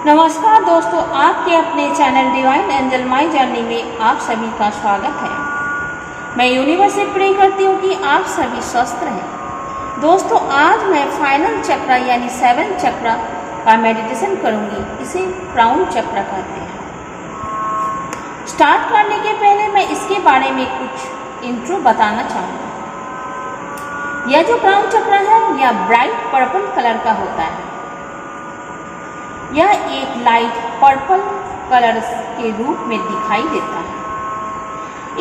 नमस्कार दोस्तों, आपके अपने channel divine angel my journey में आप सभी का स्वागत है। मैं यूनिवर्स से प्रे करती हूँ कि आप सभी स्वस्थ रहें। दोस्तों, आज मैं फाइनल चक्र यानी 7 चक्र का मेडिटेशन करूँगी। इसे क्राउन चक्र कहते हैं। स्टार्ट करने के पहले मैं इसके बारे में कुछ इंट्रो बताना चाहूँगी। यह जो क्राउन चक्र है यह ब्राइट पर्पल कलर का होता है। यह एक लाइट पर्पल कलर के रूप में दिखाई देता है।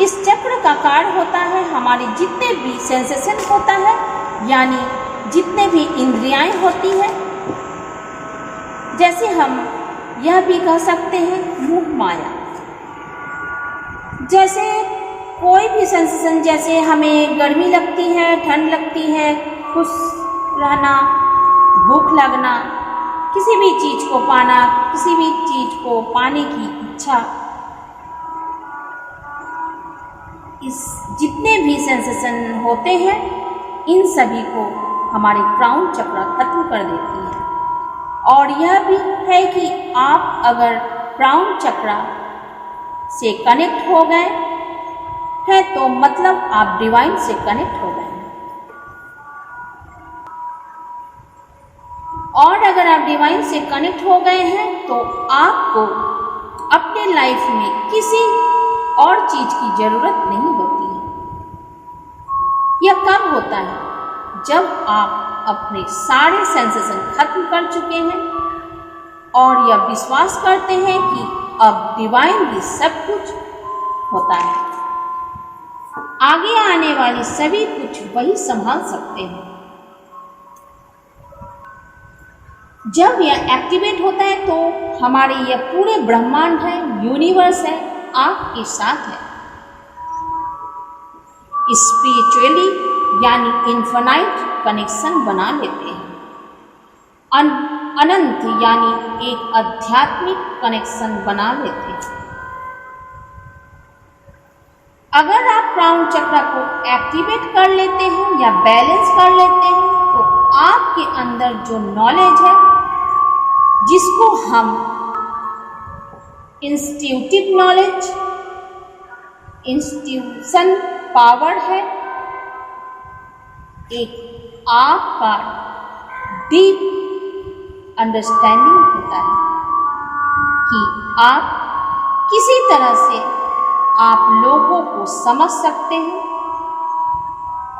इस चक्र का कार्य होता है हमारे जितने भी सेंसेशन होता है यानी जितने भी इंद्रियाएं होती हैं, जैसे हम यह भी कह सकते हैं मोह माया। जैसे कोई भी सेंसेशन, जैसे हमें गर्मी लगती है, ठंड लगती है, खुश रहना, भूख लगना, किसी भी चीज़ को पाना, किसी भी चीज़ को पाने की इच्छा, इस जितने भी सेंसेशन होते हैं इन सभी को हमारे क्राउन चक्र खत्म कर देती है। और यह भी है कि आप अगर क्राउन चक्र से कनेक्ट हो गए हैं तो मतलब आप डिवाइन से कनेक्ट हो गए। और अगर आप डिवाइन से कनेक्ट हो गए हैं तो आपको अपने लाइफ में किसी और चीज़ की ज़रूरत नहीं होती है। यह कब होता है? जब आप अपने सारे सेंसेशन खत्म कर चुके हैं और यह विश्वास करते हैं कि अब डिवाइन भी सब कुछ होता है। आगे आने वाली सभी कुछ वही संभाल सकते हैं। जब यह एक्टिवेट होता है तो हमारे यह पूरे ब्रह्मांड है, यूनिवर्स है, आपके साथ है। स्पिरिचुअली यानी इन्फिनाइट कनेक्शन बना लेते हैं। अनंत यानी एक आध्यात्मिक कनेक्शन बना लेते हैं। अगर आप क्राउन चक्र को एक्टिवेट कर लेते हैं या बैलेंस कर लेते हैं तो आपके अंदर जो नॉलेज है, जिसको हम इंस्टिट्यूटिव नॉलेज, इंस्टीट्यूशन पावर है, एक आपका डीप अंडरस्टैंडिंग होता है कि आप किसी तरह से आप लोगों को समझ सकते हैं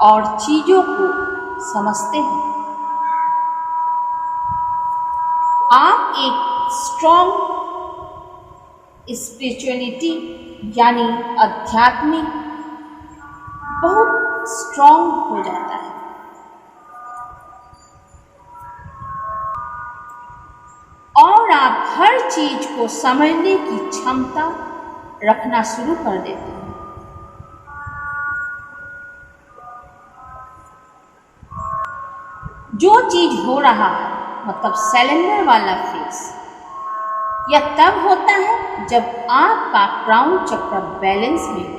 और चीज़ों को समझते हैं। आप एक स्ट्रॉन्ग स्पिरिचुअलिटी यानी आध्यात्मिक बहुत स्ट्रॉन्ग हो जाता है। और आप हर चीज को समझने की क्षमता रखना शुरू कर देते हैं। जो चीज हो रहा है मतलब सिलेंडर वाला फेस, यह तब होता है जब आपका क्राउन चक्र बैलेंस में हो।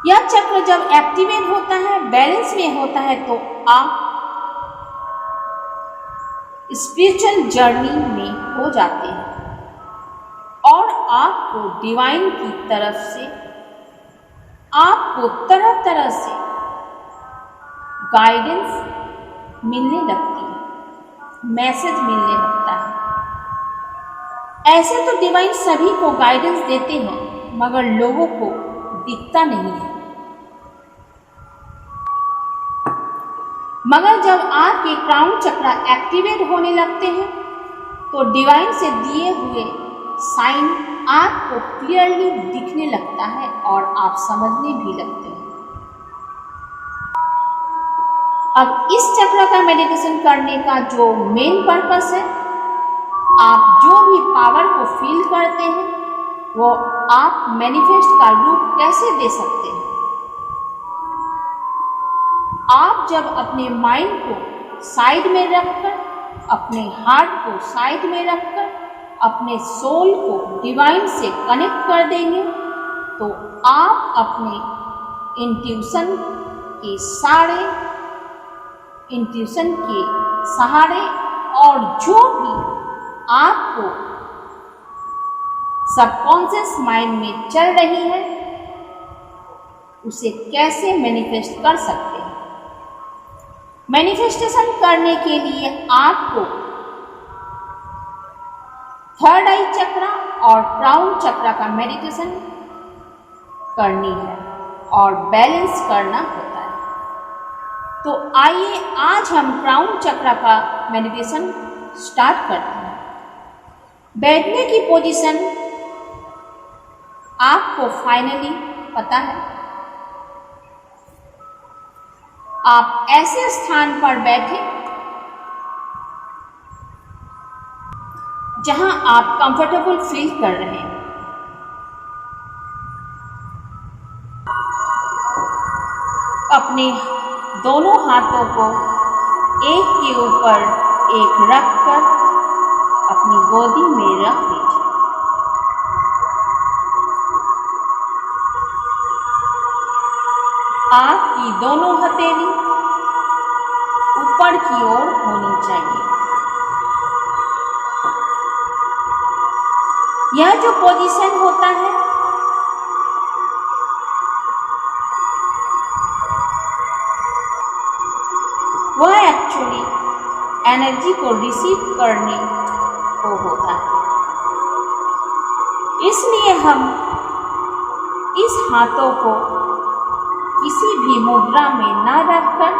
यह चक्र जब एक्टिवेट होता है, बैलेंस में होता है तो आप स्पिरिचुअल जर्नी में हो जाते हैं और आपको डिवाइन की तरफ से आपको तरह तरह से गाइडेंस मिलने लगती है, मैसेज मिलने लगता है। ऐसे तो डिवाइन सभी को गाइडेंस देते हैं मगर लोगों को दिखता नहीं है। मगर जब आपके क्राउन चक्र एक्टिवेट होने लगते हैं तो डिवाइन से दिए हुए साइन आपको क्लियरली दिखने लगता है और आप समझने भी लगते हैं। अब इस चक्र का मेडिटेशन करने का जो मेन पर्पस है, आप जो भी पावर को फील करते हैं वो आप मैनिफेस्ट का रूप कैसे दे सकते हैं। आप जब अपने माइंड को साइड में रखकर, अपने हार्ट को साइड में रखकर अपने सोल को डिवाइन से कनेक्ट कर देंगे तो आप अपने इंट्यूशन के सारे इंट्यूशन के सहारे और जो भी आपको सबकॉन्शियस माइंड में चल रही है उसे कैसे मैनिफेस्ट कर सकते हैं। मैनिफेस्टेशन करने के लिए आपको थर्ड आई चक्रा और क्राउन चक्रा का मेडिटेशन करनी है और बैलेंस करना होता है। तो आइए आज हम क्राउन चक्रा का मेडिटेशन स्टार्ट करते हैं। बैठने की पोजीशन आपको फाइनली पता है। आप ऐसे स्थान पर बैठे जहां आप कंफर्टेबल फील कर रहे हैं। अपने दोनों हाथों को एक के ऊपर एक रखकर अपनी गोदी में रख लीजिए। आपकी दोनों हथेली ऊपर की ओर होनी चाहिए। यह जो पोजीशन होता है वह एक्चुअली एनर्जी को रिसीव करने को होता है। इसलिए हम इस हाथों को किसी भी मुद्रा में न रखकर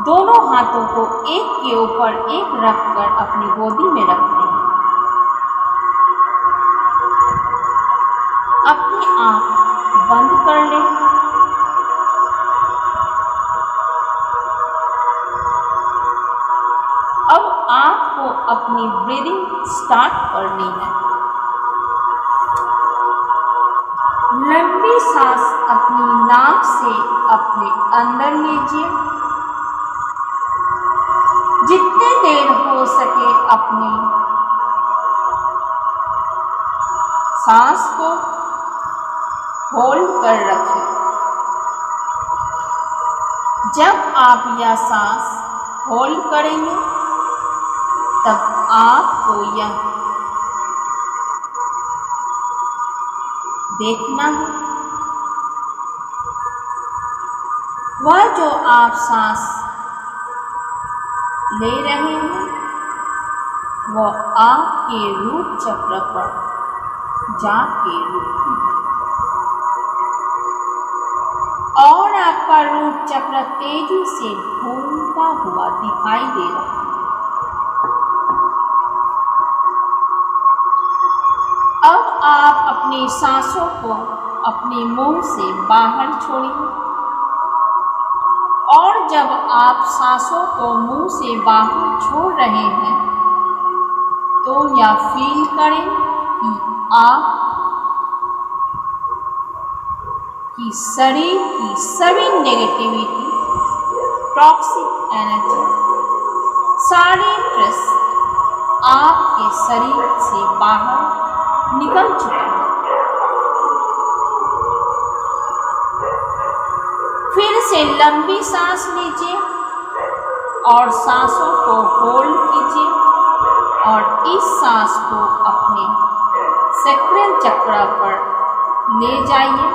दोनों हाथों को एक के ऊपर एक रखकर अपनी गोदी में रखते हैं। अपनी आंख बंद कर लें। अब आपको अपनी ब्रीदिंग स्टार्ट करनी है। लंबी सांस अपनी नाक से अपने अंदर लीजिए। जितने देर हो सके अपनी सांस को होल्ड कर रखें। जब आप यह सांस होल्ड करेंगे तब आपको यह देखना है वह जो आप सांस ले रहे हैं वह आपके रूट चक्र पर जाके रुकती है और आपका रूट चक्र तेजी से घूमता हुआ दिखाई दे रहा है। अब आप अपनी सांसों को अपने मुंह से बाहर छोड़िए और जब आप सांसों को मुंह से बाहर छोड़ रहे हैं तो यह फील करें कि आप की शरीर की सभी नेगेटिविटी, टॉक्सिक एनर्जी, सारे स्ट्रेस आपके शरीर से बाहर निकल चुके हैं। फिर से लंबी सांस लीजिए और सांसों को होल्ड कीजिए और इस सांस को अपने सैक्रल चक्र पर ले जाइए।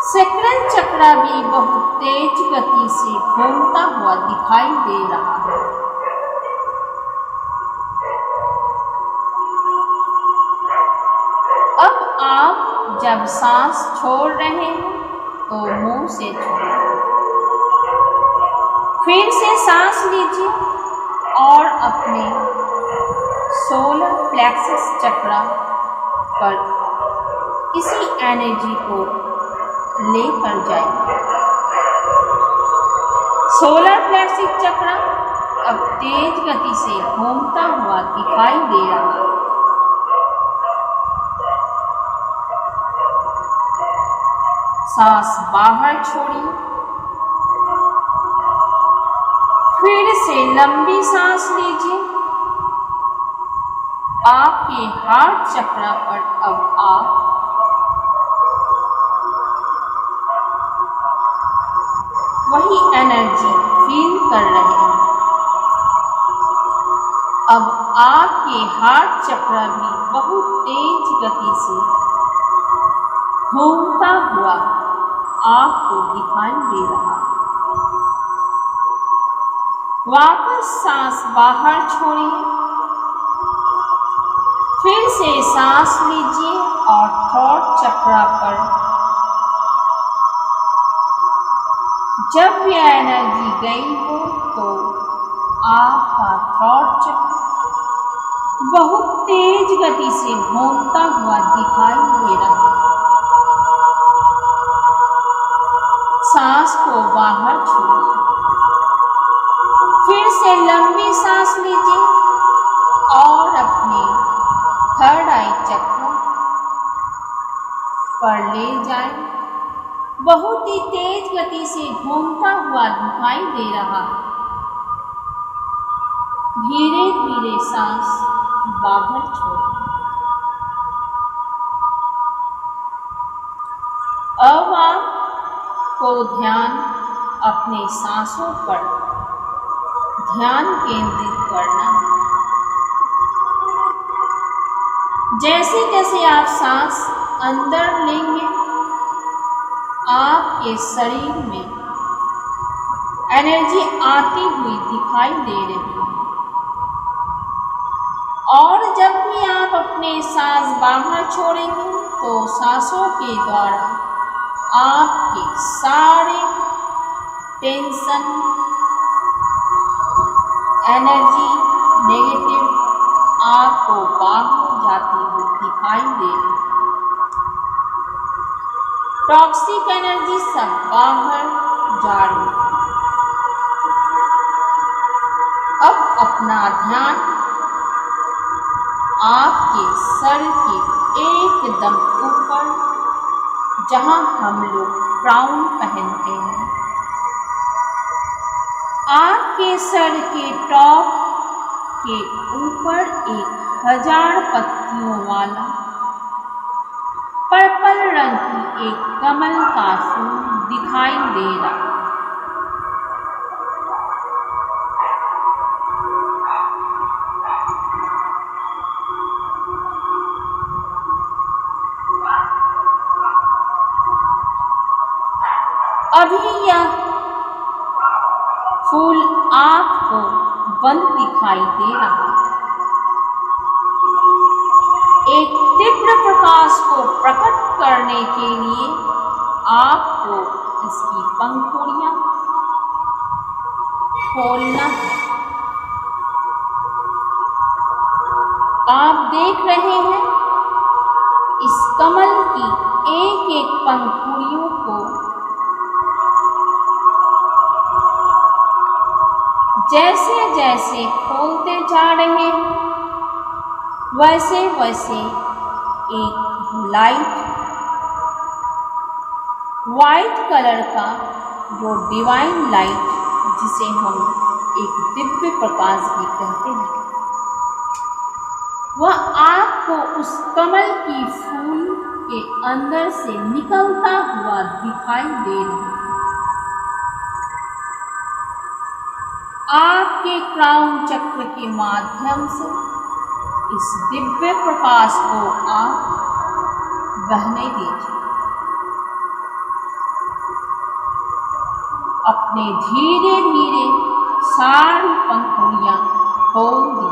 सैक्रल चक्र भी बहुत तेज गति से घूमता हुआ दिखाई दे रहा है। अब आप जब सांस छोड़ रहे हैं तो मुंह से छोड़ें। फिर से सांस लीजिए और अपने सोलर प्लेक्सस चक्र पर इसी एनर्जी को लेकर जाइए। सोलर प्लेक्सस चक्र अब तेज गति से घूमता हुआ दिखाई दे रहा है। सांस बाहर छोड़िए। फिर से लंबी सांस लीजिए। आपके हार्ट चक्र पर अब आप वही एनर्जी फील कर रहे हैं। अब आपके हार्ट चक्र भी बहुत तेज गति से घूमता हुआ आपको दिखाई दे रहा। वापस सांस बाहर छोड़िए, फिर से सांस लीजिए और थ्रोट चक्र पर जब यह एनर्जी गई हो तो आपका थ्रोट चक्र बहुत तेज गति से घूमता हुआ दिखाई दे रहा है। सांस को बाहर छोड़िए, फिर से लंबी सांस लीजिए और अपने थर्ड आई चक्र पर ले जाएं। बहुत ही तेज गति से घूमता हुआ दिखाई दे रहा है। धीरे धीरे सांस बाहर छोड़ें। अब आपको ध्यान अपने सांसों पर ध्यान केंद्रित करना है। जैसे जैसे आप सांस अंदर लेंगे, आपके शरीर में एनर्जी आती हुई दिखाई दे रही है। और जब भी आप अपने सांस बाहर छोड़ेंगे तो सांसों के द्वारा आपके सारे टेंशन, एनर्जी, नेगेटिव आपको बाहर जाती हुई दिखाई दे रही है। टॉक्सिक एनर्जी सब बाहर जा रही है। अब अपना ध्यान आपके सर के एकदम ऊपर, जहां हम लोग क्राउन पहनते हैं, आपके सर के टॉप के ऊपर 1000 पत्तियों वाला पर्पल रंग की एक कमल का फूल दिखाई दे रहा। अभी यह फूल आपको बंद दिखाई दे रहा। एक तीव्र प्रकाश को प्रकट करने के लिए आपको इसकी पंखुड़ियां खोलना है। आप देख रहे हैं इस कमल की एक एक पंखुड़ियों को जैसे जैसे खोलते जा रहे हैं, वैसे वैसे एक लाइट वाइट कलर का, जो डिवाइन लाइट, जिसे हम एक दिव्य प्रकाश भी कहते हैं, वह आपको उस कमल की फूल के अंदर से निकलता हुआ दिखाई दे रहा है। आपके क्राउन चक्र के माध्यम से इस दिव्य प्रकाश को आप बहने दीजिए। अपने धीरे धीरे सारी पंखुड़ियां खोल दी।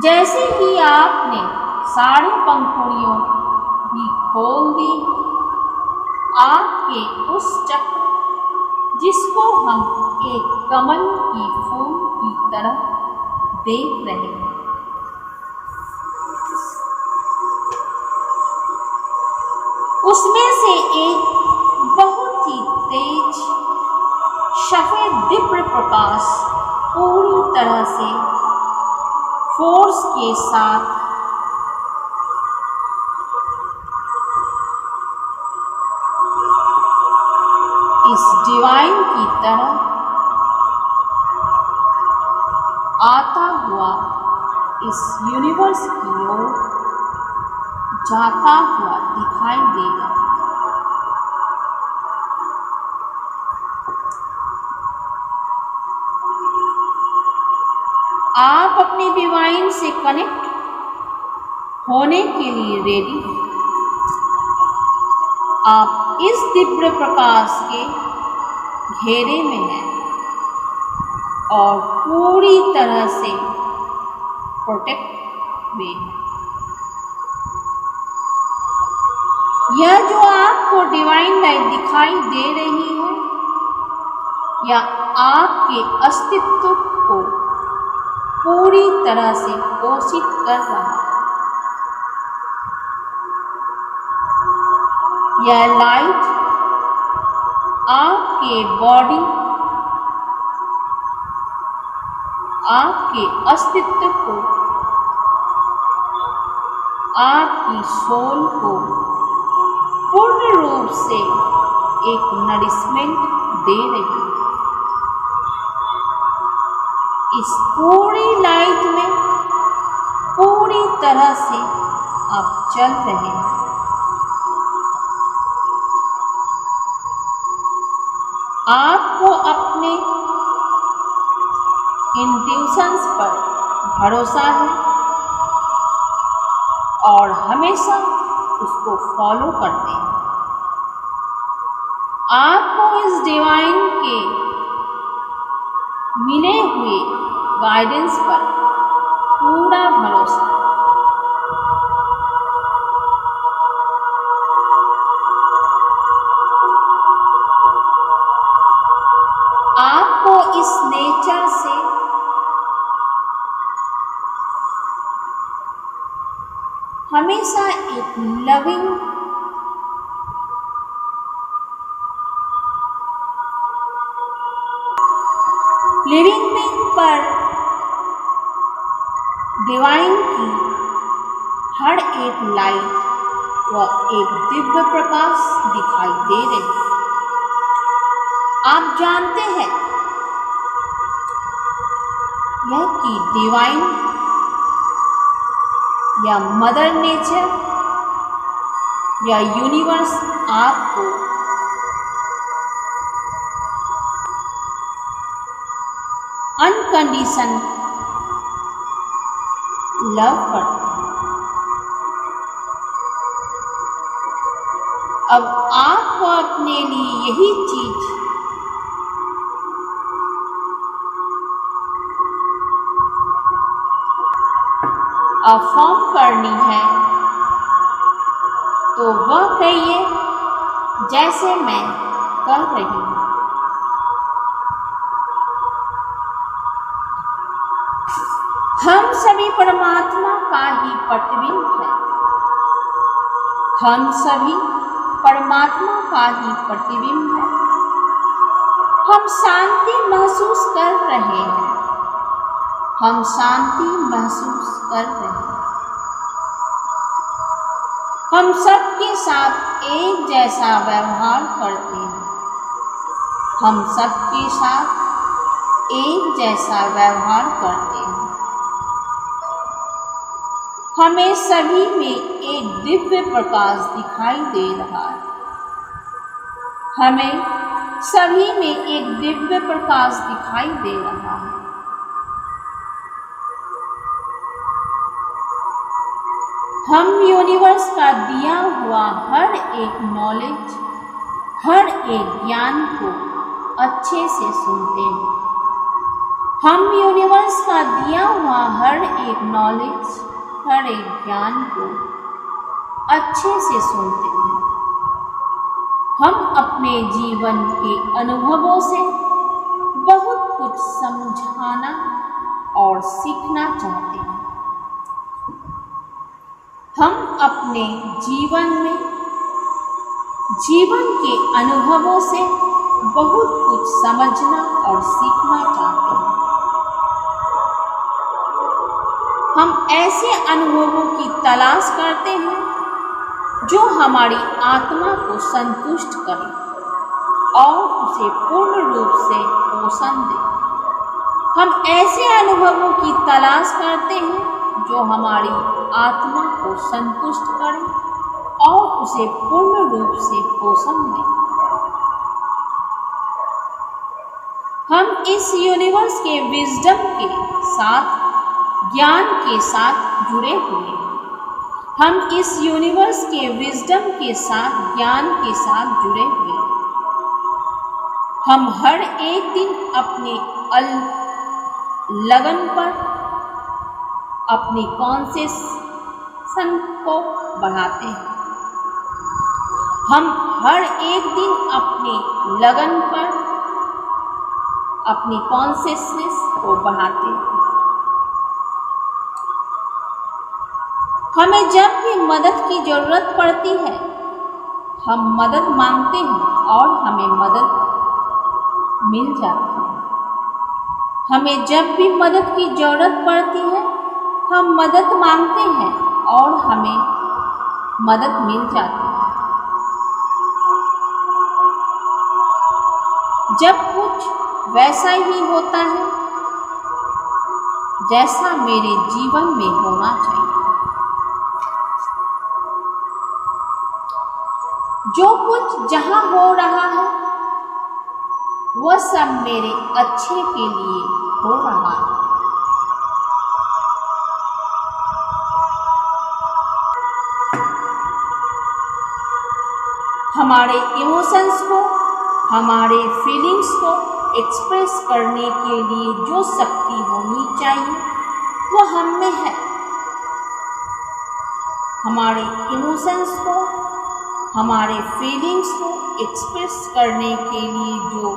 जैसे ही आपने सारी पंखुड़ियों भी खोल दी, आपके उस चक्र, जिसको हम एक कमल की फूल की तरह देख रहे हैं, उसमें से एक बहुत ही तेज सफेद दिव्य प्रकाश पूरी तरह से फोर्स के साथ इस डिवाइन की तरह आता हुआ इस यूनिवर्स की ओर जाता हुआ दिखाई देगा। आप अपने डिवाइन से कनेक्ट होने के लिए रेडी हैं। आप इस दिव्य प्रकाश के घेरे में हैं और पूरी तरह से प्रोटेक्ट हुए हैं। यह जो आपको डिवाइन लाइट दिखाई दे रही है, यह आपके अस्तित्व को पूरी तरह से पोषित कर रहा है। यह लाइट आपके बॉडी, आपके अस्तित्व को, आपकी सोल को पूर्ण रूप से एक नरिशमेंट दे रही है। इस पूरी लाइट में पूरी तरह से आप चल रहे हैं। आपको अपने इंट्यूशंस पर भरोसा है और हमेशा उसको फॉलो करते हैं। आपको इस डिवाइन के मिले हुए गाइडेंस पर पूरा भरोसा है। आपको इस नेचर से हमेशा एक लविंग लिविंग बीइंग पर डिवाइन की हर एक लाइट व एक दिव्य प्रकाश दिखाई दे रही है। आप जानते हैं यह कि डिवाइन या मदर नेचर या यूनिवर्स आपको अनकंडीशन लव करते हैं। अब आपको अपने लिए यही चीज अफर्म करनी है, तो वह कहिए जैसे मैं कह रही हूं। हम सभी परमात्मा का ही प्रतिबिंब हैं। हम सभी परमात्मा का ही प्रतिबिंब हैं। हम शांति महसूस कर रहे हैं। हम शांति महसूस कर रहे हैं। हम सबके साथ एक जैसा व्यवहार करते हैं। हम सबके साथ एक जैसा व्यवहार करते हैं। हमें सभी में एक दिव्य प्रकाश दिखाई दे रहा है। हमें सभी में एक दिव्य प्रकाश दिखाई दे रहा है। हम यूनिवर्स का दिया हुआ हर एक नॉलेज, हर एक ज्ञान को अच्छे से सुनते हैं। हम यूनिवर्स का दिया हुआ हर एक नॉलेज, हर एक ज्ञान को अच्छे से सुनते हैं। हम अपने जीवन के अनुभवों से बहुत कुछ समझाना और सीखना चाहते हैं। हम अपने जीवन में जीवन के अनुभवों से बहुत कुछ समझना और सीखना चाहते हैं। हम ऐसे अनुभवों की तलाश करते हैं जो हमारी आत्मा को संतुष्ट करें और उसे पूर्ण रूप से पोषण दें। हम ऐसे अनुभवों की तलाश करते हैं जो हमारी आत्मा को संतुष्ट करें और उसे पूर्ण रूप से पोषण दें। हम इस यूनिवर्स के विजडम के साथ ज्ञान के साथ जुड़े हुए हैं। हम इस यूनिवर्स के विजडम के साथ, ज्ञान के साथ जुड़े हुए हैं। हम हर एक दिन अपने लगन पर अपनी कॉन्शियसन को बढ़ाते हैं। हम हर एक दिन अपने लगन पर अपनी कॉन्शियसनेस को बढ़ाते हैं। हमें जब भी मदद की जरूरत पड़ती है, हम मदद मांगते हैं और हमें मदद मिल जाती है। हमें जब भी मदद की जरूरत पड़ती है, हम मदद मांगते हैं और हमें मदद मिल जाती है। जब कुछ वैसा ही होता है जैसा मेरे जीवन में होना चाहिए। जो कुछ जहां हो रहा है वह सब मेरे अच्छे के लिए हो रहा है। हमारे इमोशंस को, हमारे फीलिंग्स को एक्सप्रेस करने के लिए जो शक्ति होनी चाहिए वो हम में है। हमारे इमोशंस को, हमारे फीलिंग्स को एक्सप्रेस करने के लिए जो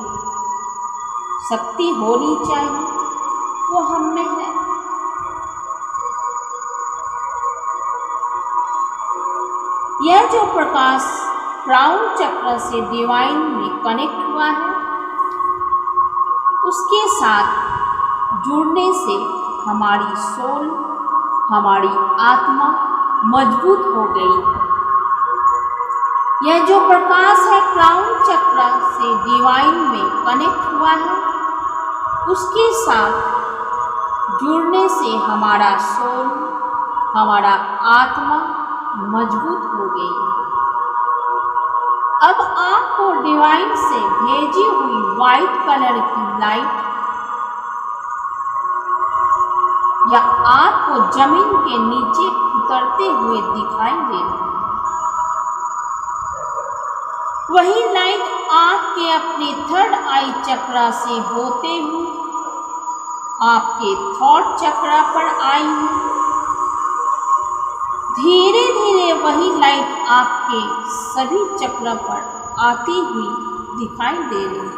शक्ति होनी चाहिए वो हम में है। यह जो प्रकाश क्राउन चक्र से डिवाइन में कनेक्ट हुआ है, उसके साथ जुड़ने से हमारी सोल, हमारी आत्मा मजबूत हो गई है। यह जो प्रकाश है क्राउन चक्र से डिवाइन में कनेक्ट हुआ है, उसके साथ जुड़ने से हमारा सोल, हमारा आत्मा मजबूत हो गई है। अब आपको डिवाइन से भेजी हुई व्हाइट कलर की लाइट या आपको जमीन के नीचे उतरते हुए दिखाई दे रही है। वही लाइट आपके अपने थर्ड आई चक्रा से होते हुए आपके थॉट चक्रा पर आई है। धीरे धीरे वही लाइट आपके सभी चक्र पर आती हुई दिखाई दे रही है।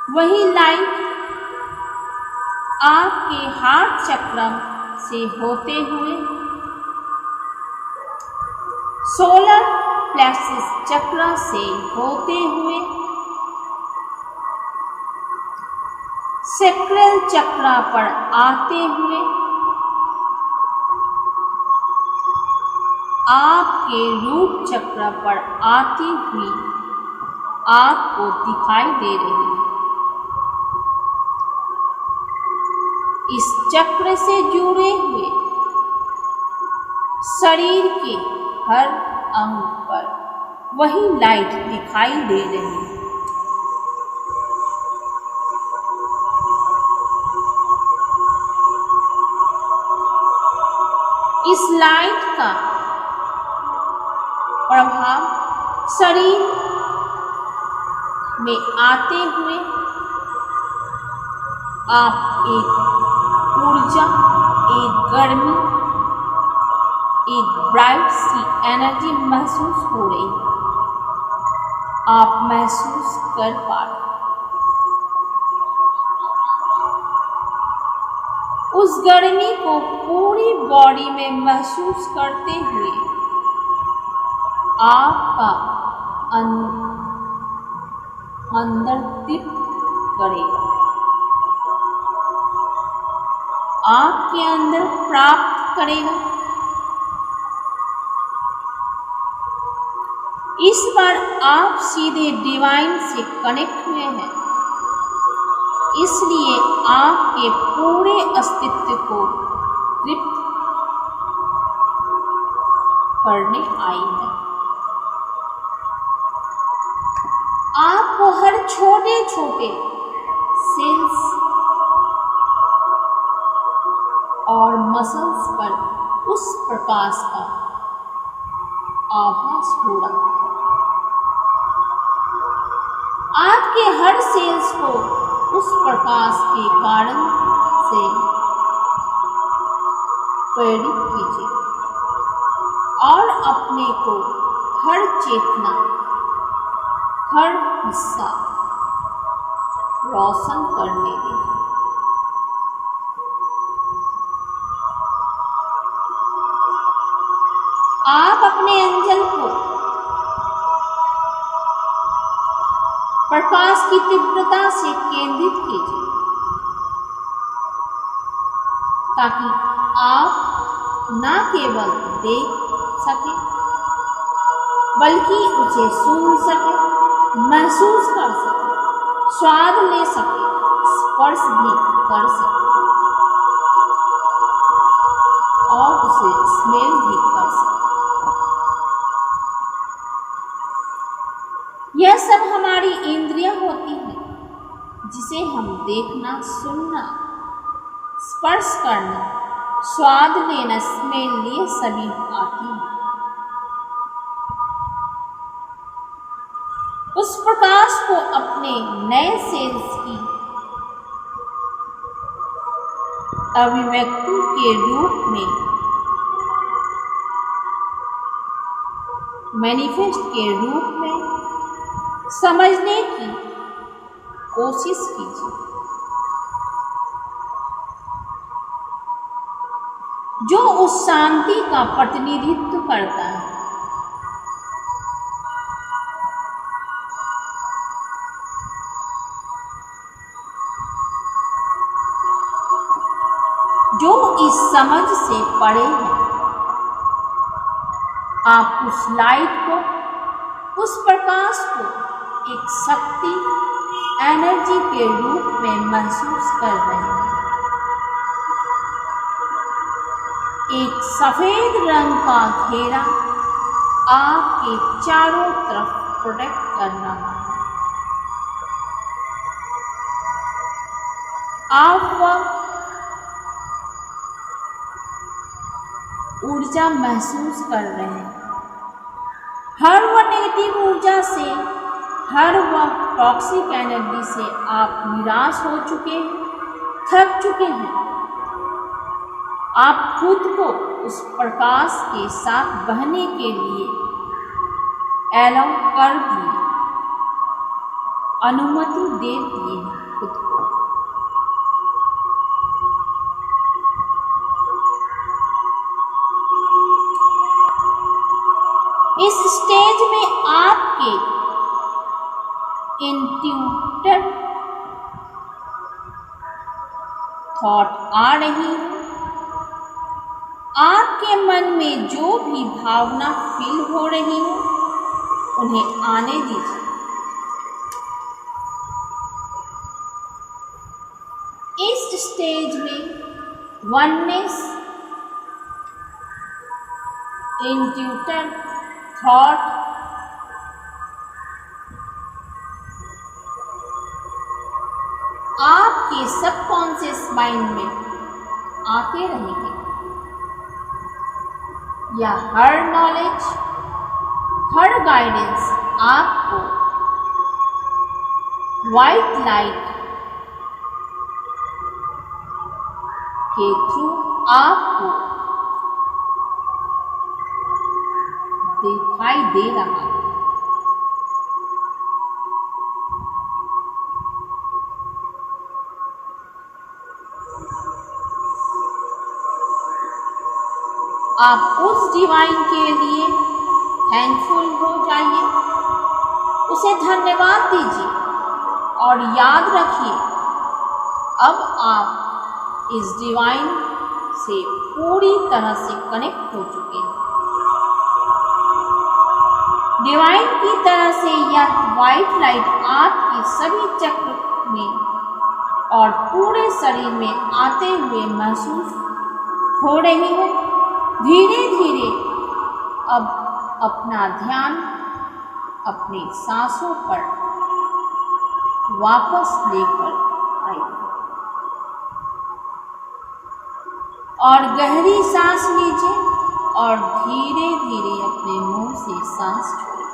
वही लाइट आपके हार्ट चक्र से होते हुए सोलर प्लेक्सस चक्र से होते हुए सैक्रल चक्र पर आते हुए आपके रूट चक्र पर आती हुई आपको दिखाई दे रही है। इस चक्र से जुड़े हुए शरीर के हर अंग पर वही लाइट दिखाई दे रही है। इस लाइट का प्रभाव शरीर में आते हुए आप एक ऊर्जा, एक गर्मी, एक ब्राइट सी एनर्जी महसूस हो रही है। आप महसूस कर पा रहे उस गर्मी को पूरी बॉडी में महसूस करते हुए आपका अंदर तृप्त करेगा, आपके अंदर प्राप्त करेगा। इस बार आप सीधे डिवाइन से कनेक्ट हुए हैं, इसलिए आपके पूरे अस्तित्व को तृप्त करने आई है। आपको हर छोटे छोटे सेल्स और मसल्स पर उस प्रकाश का आभास हो रहा है। आपके हर सेल्स को उस प्रकाश के कारण से प्रेरित कीजिए और अपने को हर चेतना, हर हिस्सा रोशन करने दीजिए। आप अपने अंजल को प्रकाश की तीव्रता से केंद्रित कीजिए ताकि आप न केवल देख सके बल्कि उसे सुन सके, महसूस कर सके, स्वाद ले सके, स्पर्श भी कर सके और उसे स्मेल भी कर सके। यह सब हमारी इंद्रियां होती हैं जिसे हम देखना, सुनना, स्पर्श करना, स्वाद लेना, स्मेल ये सभी आती हैं। उस प्रकाश को अपने नए सेल्स की अभिव्यक्ति के रूप में, मैनिफेस्ट के रूप में समझने की कोशिश कीजिए, जो उस शांति का प्रतिनिधित्व करता है जो इस समझ से परे है। आप उस लाइट को, उस प्रकाश को एक शक्ति, एनर्जी के रूप में महसूस कर रहे हैं। एक सफेद रंग का घेरा आपके चारों तरफ प्रोटेक्ट कर रहा है। आप वह ऊर्जा महसूस कर रहे हैं। हर वह नेगेटिव ऊर्जा से, हर वह टॉक्सिक एनर्जी से आप निराश हो चुके हैं, थक चुके हैं। आप खुद को उस प्रकाश के साथ बहने के लिए अलाउ कर दिए, अनुमति दे दिए खुद को। इस स्टेज में आपके इंट्यूटिव थॉट आ रही है। आपके मन में जो भी भावना फील हो रही है उन्हें आने दीजिए। इस स्टेज में वननेस, इंट्यूटिव थॉट, आपके सबकॉन्शियस माइंड में आते रहेंगे। या हर नॉलेज, हर गाइडेंस आपको वाइट लाइट के थ्रू आपको दिखाई दे रहा है। आप उस डिवाइन के लिए थैंकफुल हो जाइए, उसे धन्यवाद दीजिए और याद रखिए अब आप इस डिवाइन से पूरी तरह से कनेक्ट हो चुके हैं। डिवाइन की तरह से यह वाइट लाइट आपके सभी चक्र में और पूरे शरीर में आते हुए महसूस हो रही है। धीरे धीरे अब अपना ध्यान अपनी सांसों पर वापस लेकर आइए और गहरी सांस लीजिए और धीरे धीरे अपने मुंह से सांस छोड़िए।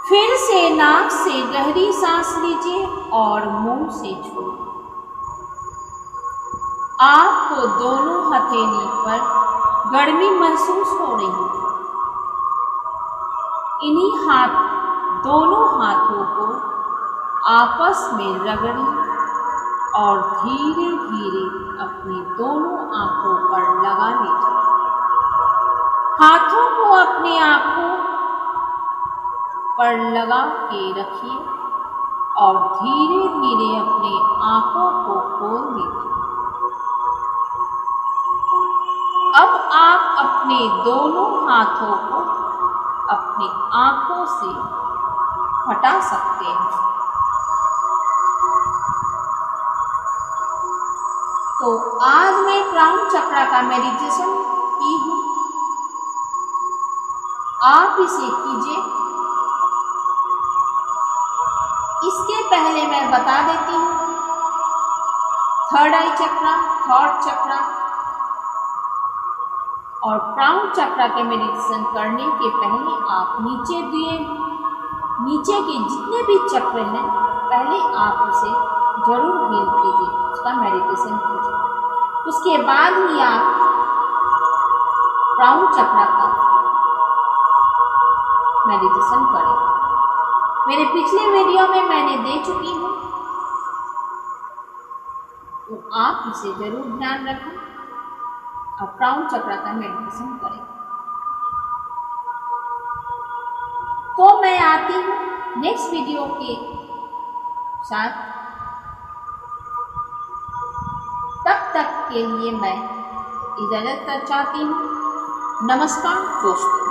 फिर से नाक से गहरी सांस लीजिए और मुंह से छोड़िए। आपको दोनों हथेली पर गर्मी महसूस हो रही है। इन्हीं दोनों हाथों को आपस में रगड़िए और धीरे धीरे अपनी दोनों आंखों पर लगा लीजिए। हाथों को अपनी आंखों पर लगा के रखिए और धीरे धीरे अपनी आंखों को खोल दीजिए। अब आप अपने दोनों हाथों को अपनी आंखों से हटा सकते हैं। तो आज मैं क्राउन चक्र का मेडिटेशन की हूँ, आप इसे कीजिए। इसके पहले मैं बता देती हूँ, थर्ड आई चक्र, थॉट चक्र और क्राउन चक्र के मेडिटेशन करने के पहले आप नीचे के जितने भी चक्र हैं, पहले आप उसे जरूर हील कीजिए, उसका मेडिटेशन कीजिए। उसके बाद ही आप क्राउन चक्र का मेडिटेशन करें। मेरे पिछले वीडियो में मैंने दे चुकी हूँ, तो आप इसे जरूर ध्यान रखें और क्राउन चक्र का मेडिटेशन करें। तो मैं आती हूँ नेक्स्ट वीडियो के साथ। तब तक के लिए मैं इजाज़त चाहती हूँ। नमस्कार दोस्तों।